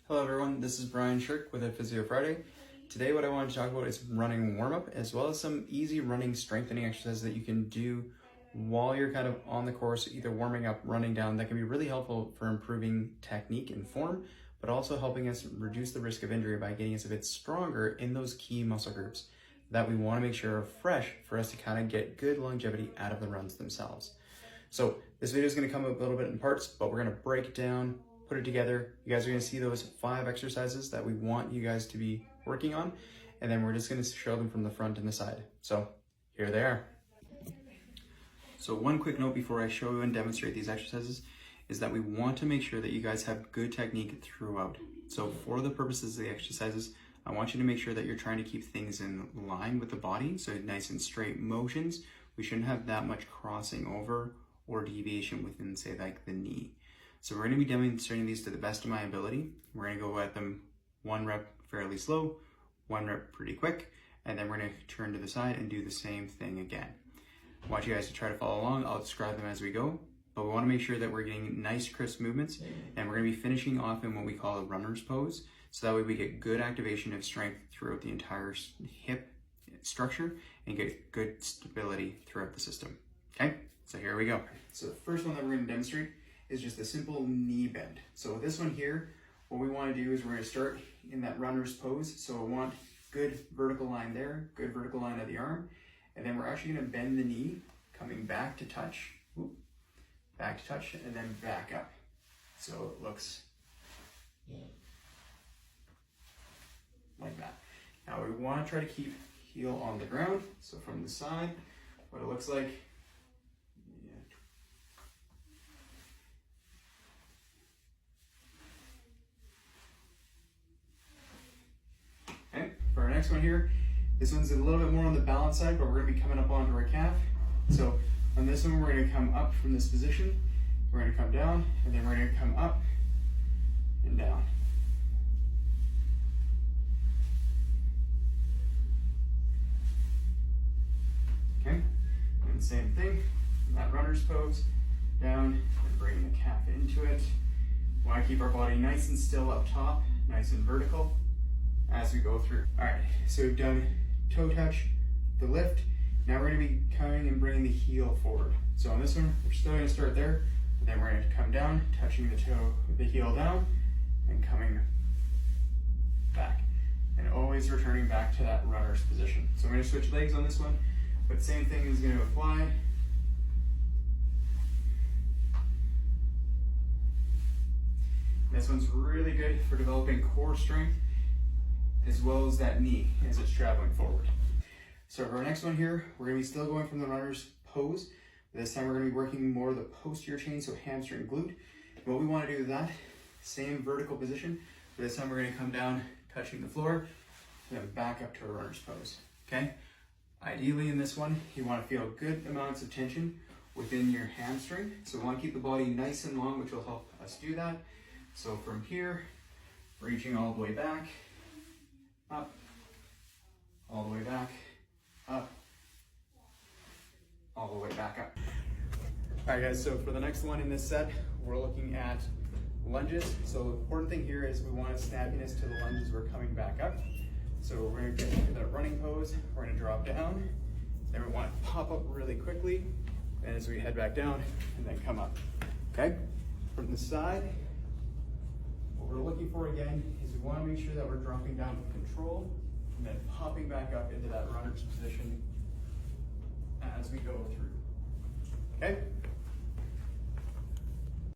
Hello everyone, this is Brian Shirk with Physio Friday. Today what I want to talk about is running warm-up as well as some easy running strengthening exercises that you can do while you're kind of on the course, either warming up, running down. That can be really helpful for improving technique and form, but also helping us reduce the risk of injury by getting us a bit stronger in those key muscle groups that we want to make sure are fresh for us to kind of get good longevity out of the runs themselves. So this video is going to come a little bit in parts, but we're going to break it down, put it together. You guys are going to see those 5 exercises that we want you guys to be working on, and then we're just going to show them from the front and the side. So here they are. So one quick note before I show you and demonstrate these exercises is that we want to make sure that you guys have good technique throughout. So for the purposes of the exercises, I want you to make sure that you're trying to keep things in line with the body, so nice and straight motions. We shouldn't have that much crossing over or deviation within, say, like the knee. So we're going to be demonstrating these to the best of my ability. We're going to go at them 1 rep fairly slow, 1 rep pretty quick, and then we're going to turn to the side and do the same thing again. I want you guys to try to follow along. I'll describe them as we go, but we want to make sure that we're getting nice crisp movements, and we're going to be finishing off in what we call a runner's pose, so that way we get good activation of strength throughout the entire hip structure and get good stability throughout the system. Okay, so here we go. So the first one that we're going to demonstrate is just a simple knee bend. So this one here, what we want to do is we're going to start in that runner's pose. So I want good vertical line there, good vertical line of the arm, and then we're actually going to bend the knee, coming back to touch, back to touch, and then back up. So it looks like that. Now we want to try to keep heel on the ground. So from the side, what it looks like. Okay, for our next one here, this one's a little bit more on the balance side, but we're going to be coming up onto our calf. So on this one, we're going to come up from this position, we're going to come down, and then we're going to come up and down. Okay, and same thing, that runner's pose, down, and bringing the calf into it. We want to keep our body nice and still up top, nice and vertical as we go through. All right, so we've done toe touch, the lift. Now we're going to be coming and bringing the heel forward. So on this one, we're still going to start there, but then we're going to come down, touching the toe, the heel down, and coming back, and always returning back to that runner's position. So I'm going to switch legs on this one, but same thing is going to apply. This one's really good for developing core strength as well as that knee as it's traveling forward. So for our next one here, we're going to be still going from the runner's pose. This time we're going to be working more of the posterior chain, so hamstring, glute. And what we want to do is that same vertical position, but this time we're going to come down, touching the floor, and then back up to a runner's pose. Okay? Ideally in this one, you want to feel good amounts of tension within your hamstring. So we want to keep the body nice and long, which will help us do that. So from here, reaching all the way back, up, all the way back, up, all the way back up. All right guys, so for the next one in this set, we're looking at lunges. So the important thing here is we want a snappiness to the lunges. We're coming back up. So we're going to get into that running pose. We're going to drop down. Then we want to pop up really quickly. And as we head back down, and then come up. Okay? From the side, what we're looking for again is we want to make sure that we're dropping down with control and then popping back up into that runner's position as we go through.